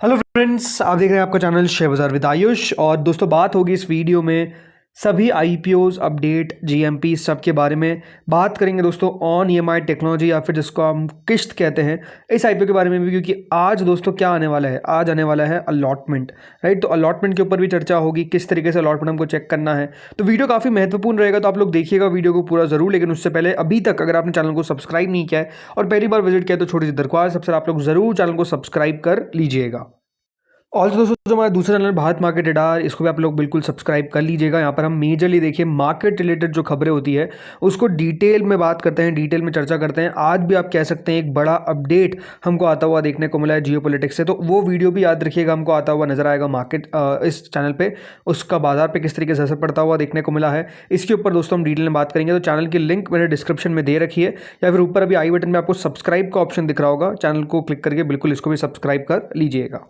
Hello friends, आप देख रहे हैं आपका चैनल शेयर बाजार विद आयुष। और दोस्तों, बात होगी इस वीडियो में सभी आईपीओज अपडेट जीएमपी सब के बारे में बात करेंगे दोस्तों। ऑन ईएमआई टेक्नोलॉजी या फिर जिसको हम किश्त कहते हैं, इस आईपीओ के बारे में भी, क्योंकि आज दोस्तों क्या आने वाला है, आज आने वाला है अलॉटमेंट, राइट। तो अलॉटमेंट के ऊपर भी चर्चा होगी, किस तरीके से अलॉटमेंट हमको चेक करना है। तो वीडियो काफ़ी महत्वपूर्ण रहेगा, तो आप लोग देखिएगा वीडियो को पूरा जरूर। लेकिन उससे पहले अभी तक अगर आपने चैनल को सब्सक्राइब नहीं किया है और पहली बार विजिट किया है, तो छोटी सी दरख्वास्त, सबसे आप लोग जरूर चैनल को सब्सक्राइब कर लीजिएगा। ऑल्सो दोस्तों, जो हमारा दूसरा चैनल भारत मार्केट रडार, इसको भी आप लोग बिल्कुल सब्सक्राइब कर लीजिएगा। यहाँ पर हम मेजरली देखिए मार्केट रिलेटेड जो खबरें होती है उसको डिटेल में बात करते हैं, डिटेल में चर्चा करते हैं। आज भी आप कह सकते हैं एक बड़ा अपडेट हमको आता हुआ देखने को मिला है जियोपॉलिटिक्स से, तो वो वीडियो भी याद रखिएगा, हमको आता हुआ नजर आएगा मार्केट इस चैनल पे, उसका बाजार पे किस तरीके से असर पड़ता हुआ देखने को मिला है। इसके ऊपर दोस्तों हम डिटेल में बात करेंगे। तो चैनल की लिंक मैंने डिस्क्रिप्शन में दे रखी है, या फिर ऊपर अभी आई बटन में आपको सब्सक्राइब का ऑप्शन दिख रहा होगा, चैनल को क्लिक करके बिल्कुल इसको भी सब्सक्राइब कर लीजिएगा।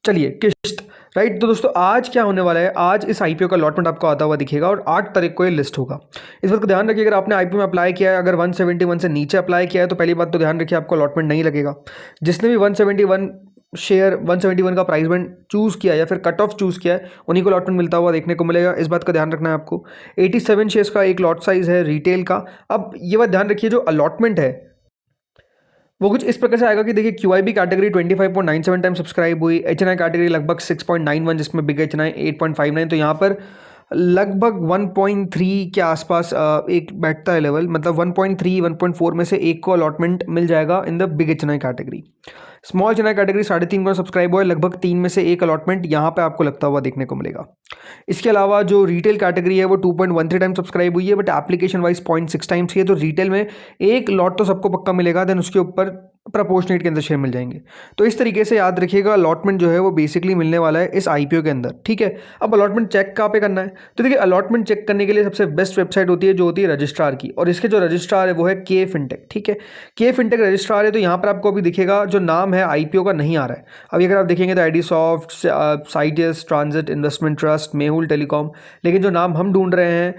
चलिए, किश्त, राइट। तो दोस्तों आज क्या होने वाला है, आज इस आईपीओ का अलॉटमेंट आपको आता हुआ दिखेगा और 8 तारीख को ये लिस्ट होगा। इस बात का ध्यान रखिए, अगर आपने आईपीओ में अप्लाई किया है, अगर 171 से नीचे अप्लाई किया है, तो पहली बात तो ध्यान रखिए आपको अलॉटमेंट नहीं लगेगा। जिसने भी 171 शेयर 171 का प्राइस बैंड चूज़ किया या फिर कट ऑफ चूज़ किया है, उन्हीं को अलॉटमेंट मिलता हुआ देखने को मिलेगा। इस बात का ध्यान रखना है आपको। 87 शेयर्स का एक लॉट साइज है रिटेल का। अब ये बात ध्यान रखिए, जो अलॉटमेंट है वो कुछ इस प्रकार से आएगा कि देखिए क्यूआईबी कैटेगरी 25.97 टाइम सब्सक्राइब हुई, एचएनआई कैटेगरी लगभग 6.91, जिसमें बिग एचएनआई 8.59। तो यहाँ पर लगभग 1.3 के आसपास एक बैठता है लेवल, मतलब 1.3 1.4 में से एक को अलॉटमेंट मिल जाएगा in the big HNI category. Small HNI category 3.5 Guna subscribe हुआ है, लगभग 3 में से एक अलॉटमेंट यहाँ पे आपको लगता हुआ देखने को मिलेगा। इसके अलावा जो रिटेल कैटेगरी है वो 2.13 टाइम सब्सक्राइब हुई है, बट एप्लीकेशन वाइज 0.6 टाइम्स है। तो रिटेल में एक लॉट तो सबको पक्का मिलेगा, देन उसके ऊपर प्रपोर्शनेट के अंदर शेयर मिल जाएंगे। तो इस तरीके से याद रखिएगा, अलॉटमेंट जो है वो बेसिकली मिलने वाला है इस आईपीओ के अंदर, ठीक है। अब अलॉटमेंट चेक कहाँ पे करना है, तो देखिए अलॉटमेंट चेक करने के लिए सबसे बेस्ट वेबसाइट होती है जो होती है रजिस्ट्रार की, और इसके जो रजिस्ट्रार है वो है के फिनटेक, ठीक है। के फिनटेक रजिस्ट्रार है। तो यहाँ पर आपको अभी दिखेगा जो नाम है आईपीओ का नहीं आ रहा है। अभी अगर आप देखेंगे तो आईडी सॉफ्ट, साइटियस, transit investment trust, Mehul telecom, लेकिन जो नाम हम ढूंढ रहे हैं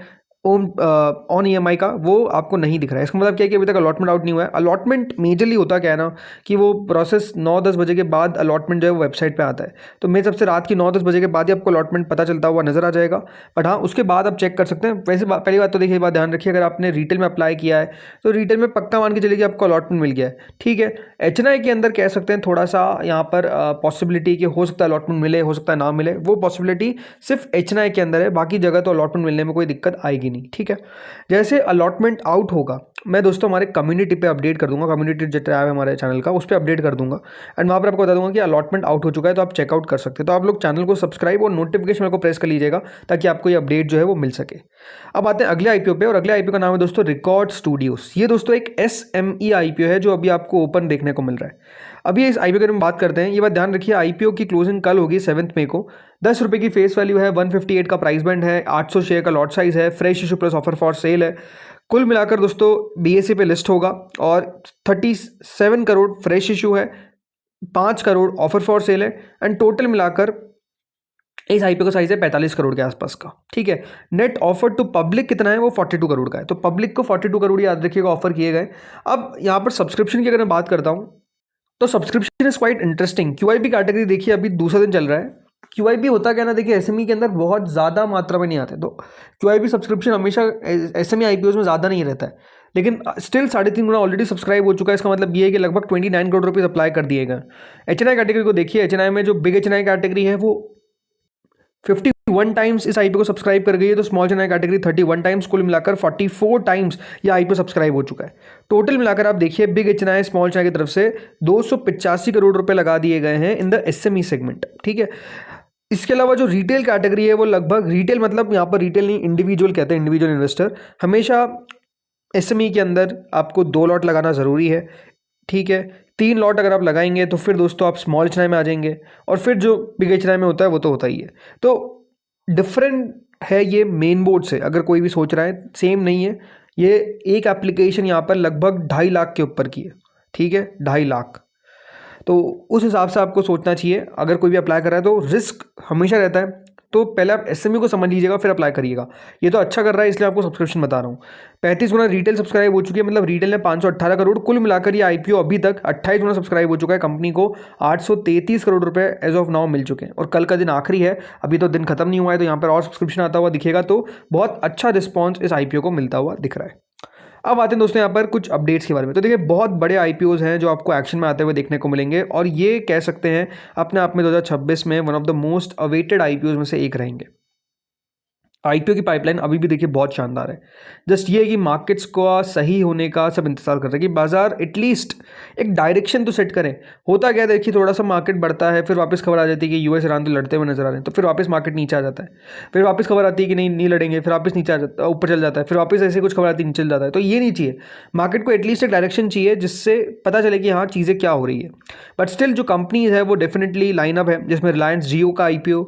ऑन ईएमआई का, वो आपको नहीं दिख रहा है। इसका मतलब क्या है कि अभी तक अलॉटमेंट आउट नहीं हुआ है। अलॉटमेंट मेजरली होता क्या है ना, कि वो प्रोसेस 9-10 बजे के बाद अलॉटमेंट जो है वो वेबसाइट पे आता है। तो मेरे सबसे रात की 9-10 बजे के बाद ही आपको अलॉटमेंट पता चलता हुआ नजर आ जाएगा। बट हाँ, उसके बाद आप चेक कर सकते हैं। वैसे पहली बात तो देखिए, बात ध्यान रखिए, अगर आपने रिटेल में अप्लाई किया है तो रिटेल में पक्का मान के चलिए कि आपको अलॉटमेंट मिल गया है, ठीक है। एचएनआई के अंदर कह सकते हैं थोड़ा सा यहाँ पर पॉसिबिलिटी कि हो सकता है अलॉटमेंट मिले, हो सकता है ना मिले, वो पॉसिबिलिटी सिर्फ एचएनआई के अंदर है, बाकी जगह तो अलॉटमेंट मिलने में कोई दिक्कत आएगी नहीं, ठीक है। जैसे अलॉटमेंट आउट होगा, मैं दोस्तों हमारे कम्युनिटी पे अपडेट कर दूंगा, कम्युनिटी जो टैब है हमारे चैनल का, उस पर अपडेट कर दूंगा, एंड वहाँ पर आपको बता दूंगा कि अलॉटमेंट आउट हो चुका है, तो आप चेकआउट कर सकते हैं। तो आप लोग चैनल को सब्सक्राइब और नोटिफिकेशन को प्रेस कर लीजिएगा, ताकि आपको ये अपडेट जो है वो मिल सके। अब आते हैं अगले आईपीओ पे, और अगले आईपीओ का नाम है दोस्तों रिकॉर्ड स्टूडियोज। ये दोस्तों एक एसएमई आईपीओ है जो अभी आपको ओपन देखने को मिल रहा है। अभी इस आईपीओ के बारे में बात करते हैं। ये बात ध्यान रखिए, आईपीओ की क्लोजिंग कल होगी 7 मई को। 10 रुपये की फेस वैल्यू है, 158 का प्राइस बैंड है, 800 शेयर का लॉट साइज है, fresh issue plus offer for sale है। कुल मिलाकर दोस्तों बीएसई पे लिस्ट होगा, और 37 करोड़ फ्रेश इशू है, 5 करोड़ ऑफर फॉर सेल है, एंड टोटल मिलाकर इस आईपीओ का साइज है 45 करोड़ के आसपास का, ठीक है। नेट ऑफर टू पब्लिक कितना है, वो 42 करोड़ का है। तो पब्लिक को 42 करोड़ याद रखिएगा ऑफर किए गए। अब यहाँ पर सब्सक्रिप्शन की अगर मैं बात करता हूँ, तो subscription is quite interesting. QIB category देखिए अभी दूसरा दिन चल रहा है। क्यूआईबी होता क्या ना, देखिए एसएमई के अंदर बहुत ज़्यादा मात्रा में नहीं आते, तो क्यूआईबी सब्सक्रिप्शन हमेशा एसएमई आईपीओज में ज़्यादा नहीं रहता है, लेकिन स्टिल 3.5 गुना ऑलरेडी सब्सक्राइब हो चुका है। इसका मतलब ये है कि लगभग 29 करोड़ रुपीज़ अप्लाई कर दिए गए। एचएनआई कैटेगरी को देखिए, एचएनआई में जो बिग एचएनआई कैटेगरी है वो 51 टाइम्स इस आईपीओ को सब्सक्राइब कर गई है, तो स्मॉल एचएनआई कैटेगरी 31 टाइम्स, कुल मिलाकर 44 टाइम्स ये आईपीओ सब्सक्राइब हो चुका है। टोटल मिलाकर आप देखिए बिग एचएनआई स्मॉल एचएनआई की तरफ से 285 करोड़ रुपए लगा दिए गए हैं इन द एसएमई सेगमेंट, ठीक है। इसके अलावा जो रिटेल कैटेगरी है वो लगभग, रिटेल मतलब यहाँ पर रिटेल नहीं, इंडिविजुअल कहते हैं, इंडिविजुअल इन्वेस्टर। हमेशा एसएमई के अंदर आपको 2 लॉट लगाना ज़रूरी है, ठीक है। 3 लॉट अगर आप लगाएंगे तो फिर दोस्तों आप स्मॉल एचएनआई में आ जाएंगे, और फिर जो बिग एचएनआई में होता है वो तो होता ही है। तो डिफरेंट है ये मेन बोर्ड से, अगर कोई भी सोच रहा है, सेम नहीं है। ये एक एप्लीकेशन यहाँ पर लगभग 2.5 लाख के ऊपर की है, ठीक है, 2.5 लाख। तो उस हिसाब से आपको सोचना चाहिए, अगर कोई भी अप्लाई कर रहा है तो रिस्क हमेशा रहता है। तो पहले आप एसएमई को समझ लीजिएगा, फिर अप्लाई करिएगा। ये तो अच्छा कर रहा है इसलिए आपको सब्सक्रिप्शन बता रहा हूँ। 35 गुना रिटेल सब्सक्राइब हो चुकी है, मतलब रिटेल ने 518 करोड़, कुल मिलाकर ये आईपीओ अभी तक 28 गुना सब्सक्राइब हो चुका है। कंपनी को 833 करोड़ रुपए एज ऑफ नाउ मिल चुके हैं और कल का दिन आखिरी है, अभी तो दिन खत्म नहीं हुआ है, तो यहाँ पर और सब्सक्रिप्शन आता हुआ दिखेगा। तो बहुत अच्छा रिस्पॉन्स इस आईपीओ को मिलता हुआ दिख रहा है। अब आते हैं दोस्तों यहाँ पर कुछ अपडेट्स के बारे में। तो देखिए बहुत बड़े आईपीओज हैं जो आपको एक्शन में आते हुए देखने को मिलेंगे और ये कह सकते हैं अपने आप में 2026 में one of the most awaited IPOs में से एक रहेंगे। आईपीओ की पाइपलाइन अभी भी देखिए बहुत शानदार है। जस्ट ये है कि मार्केट्स का सही होने का सब इंतजार कर रहे हैं कि बाजार एटलीस्ट एक डायरेक्शन तो सेट करें। होता क्या देखिए, थोड़ा सा मार्केट बढ़ता है, फिर वापस खबर आ जाती है कि यूएस ईरान तो लड़ते हुए नजर आ रहे हैं, तो फिर वापस मार्केट नीचे आ जाता है। फिर वापस खबर आती है कि नहीं लड़ेंगे, फिर वापस नीचे आ जाता है, ऊपर चल जाता है, फिर वापस ऐसे कुछ खबर आती है नीचे चल जाता है। तो ये नहीं चाहिए, मार्केट को एटलीस्ट एक डायरेक्शन चाहिए जिससे पता चले कि हाँ चीज़ें क्या हो रही है। बट स्टिल जो कंपनीज है वो डेफिनेटली लाइनअप है, जिसमें रिलायंस जियो का आईपीओ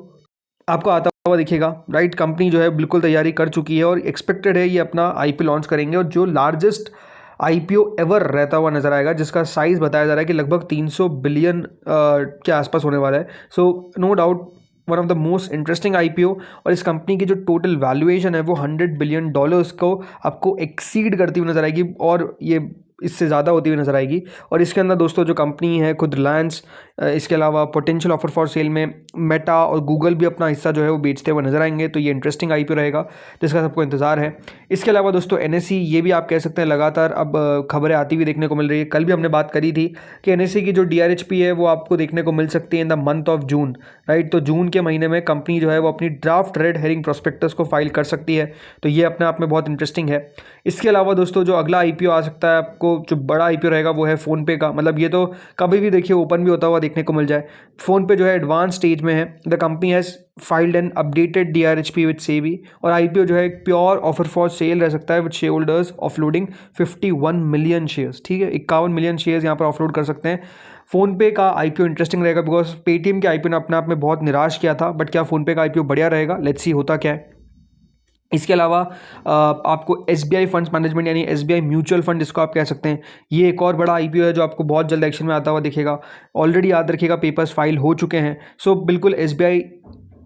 आपको आता हुआ दिखेगा, राइट। कंपनी जो है बिल्कुल तैयारी कर चुकी है और एक्सपेक्टेड है ये अपना आईपीओ लॉन्च करेंगे, और जो लार्जेस्ट आईपीओ एवर रहता हुआ नजर आएगा, जिसका साइज बताया जा रहा है कि लगभग 300 बिलियन के आसपास होने वाला है। So no doubt one of the most interesting IPO, और इस कंपनी की जो टोटल वैल्यूएशन है वो $100 बिलियन को आपको एक्सीड करती हुई नजर आएगी, और ये इससे ज़्यादा होती हुई नजर आएगी। और इसके अंदर दोस्तों जो कंपनी है खुद रिलायंस, इसके अलावा पोटेंशियल ऑफर फॉर सेल में मेटा और गूगल भी अपना हिस्सा जो है वो बेचते हुए नजर आएंगे। तो ये इंटरेस्टिंग आईपीओ रहेगा जिसका सबको इंतजार है। इसके अलावा दोस्तों एनएसई, ये भी आप कह सकते हैं लगातार अब खबरें आती हुई देखने को मिल रही है। कल भी हमने बात करी थी कि एनएसई की जो डीआरएचपी है वो आपको देखने को मिल सकती है in the month of June, right. तो जून के महीने में कंपनी जो है वो अपनी ड्राफ्ट रेड हेरिंग प्रोस्पेक्टस को फाइल कर सकती है। तो ये अपने आप में बहुत इंटरेस्टिंग है। इसके अलावा दोस्तों जो अगला आईपीओ आ सकता है आपको, जो बड़ा आईपीओ रहेगा वो है फ़ोनपे का। मतलब ये तो कभी भी देखिए ओपन भी होता हुआ देखने को मिल जाए। फ़ोनपे जो है एडवांस स्टेज में है। The company has filed an updated DRHP with SEBI, और आईपीओ जो है एक प्योर ऑफर फॉर सेल रह सकता है with share holders offloading 51 million shares. ठीक है, 51 मिलियन शेयर्स यहाँ पर ऑफलोड कर सकते हैं। फ़ोनपे का आईपीओ इंटरेस्टिंग रहेगा बिकॉज पेटीएम के आईपीओ ने अपने आप में बहुत निराश किया था, बट क्या फ़ोनपे का आईपीओ बढ़िया रहेगा, लेट्स सी होता क्या है। इसके अलावा आपको एसबीआई फंड्स मैनेजमेंट यानी एसबीआई म्यूचुअल फंड जिसको आप कह सकते हैं, ये एक और बड़ा आईपीओ है जो आपको बहुत जल्द एक्शन में आता हुआ दिखेगा। ऑलरेडी याद रखिएगा पेपर्स फाइल हो चुके हैं। सो बिल्कुल एसबीआई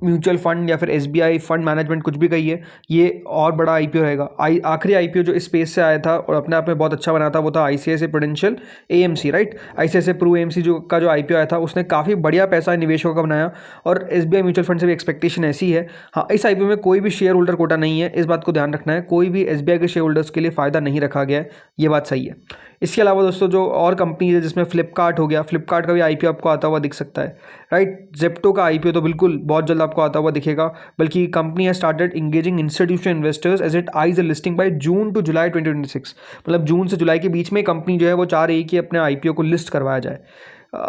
म्यूचुअल फंड या फिर एसबीआई फंड मैनेजमेंट कुछ भी कहिए, ये और बड़ा आईपीओ रहेगा। आखिरी आईपीओ जो इस स्पेस से आया था और अपने आप में बहुत अच्छा बना था वो था ICICI Prudential AMC, right. ICICI Pru AMC जो आईपीओ आया था उसने काफ़ी बढ़िया पैसा निवेशकों का बनाया, और एसबीआई म्यूचुअल फंड से भी एक्सपेक्टेशन ऐसी है। हाँ, इस आईपीओ में कोई भी शेयर होल्डर कोटा नहीं है, इस बात को ध्यान रखना है। कोई भी एसबीआई के शेयर होल्डर्स के लिए फ़ायदा नहीं रखा गया है, ये बात सही है। इसके अलावा दोस्तों जो और कंपनी है जिसमें फ्लिपकार्ट हो गया, फ्लिपकार्ट का भी आईपीओ आपको आता हुआ दिख सकता है, राइट। जेप्टो का आईपीओ तो बिल्कुल बहुत जल्द आपको आता हुआ दिखेगा, बल्कि company has started engaging institutional investors as it eyes a listing by June to July 2026। मतलब जून से जुलाई के बीच में कंपनी जो है वो चाह रही है कि अपने आईपीओ को लिस्ट करवाया जाए।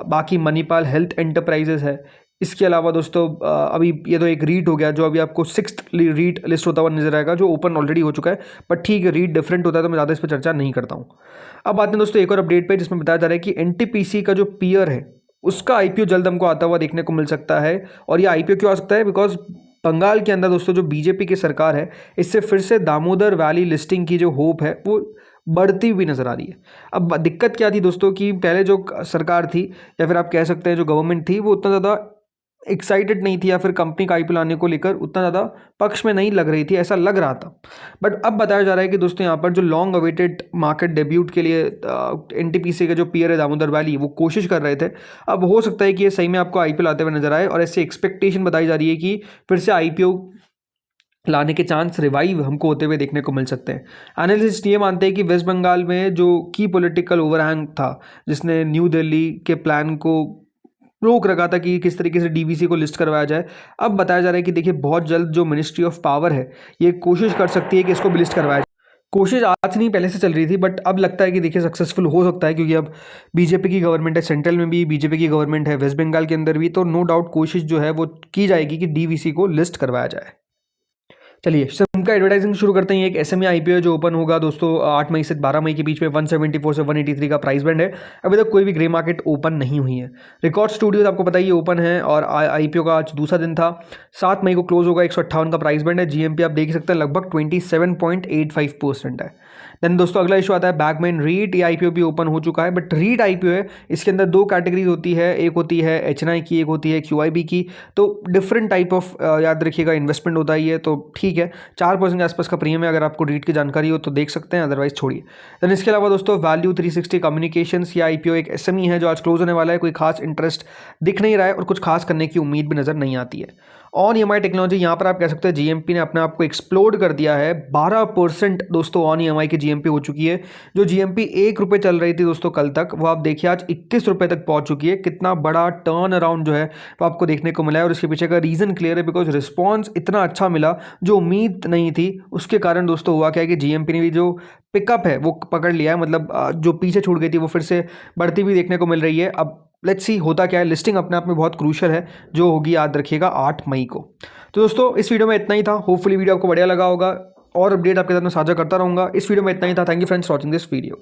बाकी मणिपाल हेल्थ एंटरप्राइजेज है। इसके अलावा दोस्तों अभी ये तो एक रीट हो गया जो अभी आपको 6th रीट लिस्ट होता हुआ नजर आएगा, जो ओपन ऑलरेडी हो चुका है, बट ठीक है रीट डिफरेंट होता है तो मैं ज़्यादा इस पर चर्चा नहीं करता हूँ। अब आते हैं दोस्तों एक और अपडेट पे जिसमें बताया जा रहा है कि एनटीपीसी का जो पीयर है उसका आईपीओ जल्द हमको आता हुआ देखने को मिल सकता है। और ये आईपीओ क्यों आ सकता है, बिकॉज बंगाल के अंदर दोस्तों जो बीजेपी की सरकार है, इससे फिर से दामोदर वैली लिस्टिंग की जो होप है वो बढ़ती हुई नजर आ रही है। अब दिक्कत क्या थी दोस्तों कि पहले जो सरकार थी या फिर आप कह सकते हैं जो गवर्नमेंट थी वो उतना ज़्यादा एक्साइटेड नहीं थी, या फिर कंपनी का आईपीओ लाने को लेकर उतना ज़्यादा पक्ष में नहीं लग रही थी, ऐसा लग रहा था। बट अब बताया जा रहा है कि दोस्तों यहाँ पर जो लॉन्ग अवेटेड मार्केट डेब्यूट के लिए एनटीपीसी का जो पीयर है दामोदर वैली, वो कोशिश कर रहे थे। अब हो सकता है कि ये सही में आपको आईपीओ लाते हुए नजर आए, और ऐसी एक्सपेक्टेशन बताई जा रही है कि फिर से आईपीओ लाने के चांस रिवाइव हमको होते हुए देखने को मिल सकते हैं। एनालिस्ट ये मानते हैं कि वेस्ट बंगाल में जो की पॉलिटिकल ओवरहैंग था जिसने न्यू दिल्ली के प्लान को रोक रखा था कि किस तरीके से डीवीसी को लिस्ट करवाया जाए, अब बताया जा रहा है कि देखिए बहुत जल्द जो मिनिस्ट्री ऑफ पावर है ये कोशिश कर सकती है कि इसको भी लिस्ट करवाया जाए। कोशिश आज नहीं पहले से चल रही थी, बट अब लगता है कि देखिए सक्सेसफुल हो सकता है, क्योंकि अब बीजेपी की गवर्नमेंट है, सेंट्रल में भी बीजेपी की गवर्नमेंट है, वेस्ट बंगाल के अंदर भी, तो नो डाउट कोशिश जो है वो की जाएगी कि डीवीसी को लिस्ट करवाया जाए। चलिए उनका एडवर्टाइजिंग शुरू करते हैं। एक एसएमई आईपीओ जो ओपन होगा दोस्तों 8 मई से 12 मई के बीच में 174 से 183 का प्राइस बैंड है। अभी तक कोई भी ग्रे मार्केट ओपन नहीं हुई है। रिकॉर्ड स्टूडियोज आपको पता ही है ओपन है और आईपीओ का आज दूसरा दिन था। 7 मई को क्लोज होगा। 158 का प्राइस बैंड है। जीएमपी आप देख ही सकते हैं लगभग 27.85% है। देन दोस्तों अगला इशू आता है बैकमैन रीट। ये आईपीओ भी ओपन हो चुका है बट रीट आईपीओ है, इसके अंदर दो कैटेगरीज होती है। एक होती है एचएनआई की, एक होती है क्यूआईबी की। तो डिफरेंट टाइप ऑफ याद रखिएगा इन्वेस्टमेंट होता ही है। तो ठीक है 4% के आसपास का प्रीमियम है। अगर आपको रीट की जानकारी हो तो देख सकते हैं, अदरवाइज छोड़िए। देन इसके अलावा दोस्तों वैल्यू 360 कम्युनिकेशंस, या आईपीओ एक एसएमई है जो आज क्लोज होने वाला है। कोई खास इंटरेस्ट दिख नहीं रहा है और कुछ खास करने की उम्मीद भी नजर नहीं आती है। ऑन ईएमआई टेक्नोलॉजी यहाँ पर आप कह सकते हैं जीएमपी ने अपने आप को एक्सप्लोड कर दिया है। 12% दोस्तों ऑन ईएमआई की जीएमपी हो चुकी है। जो जीएमपी ₹1 चल रही थी दोस्तों कल तक, वो आप देखिए आज ₹21 तक पहुंच चुकी है। कितना बड़ा टर्न अराउंड जो है वो आपको देखने को मिला है और इसके पीछे का रीज़न क्लियर है, बिकॉज रिस्पॉन्स इतना अच्छा मिला जो उम्मीद नहीं थी। उसके कारण दोस्तों हुआ क्या है कि जीएमपी ने भी जो पिकअप है वो पकड़ लिया है। मतलब जो पीछे छूट गई थी वो फिर से बढ़ती हुई देखने को मिल रही है। अब लेट्स सी होता क्या है। लिस्टिंग अपने आप में बहुत क्रूशियल है जो होगी याद रखिएगा 8 मई को। तो दोस्तों इस वीडियो में इतना ही था। होपफुली वीडियो आपको बढ़िया लगा होगा और अपडेट आपके साथ मैं साझा करता रहूँगा। इस वीडियो में इतना ही था। Thank you friends for watching this video.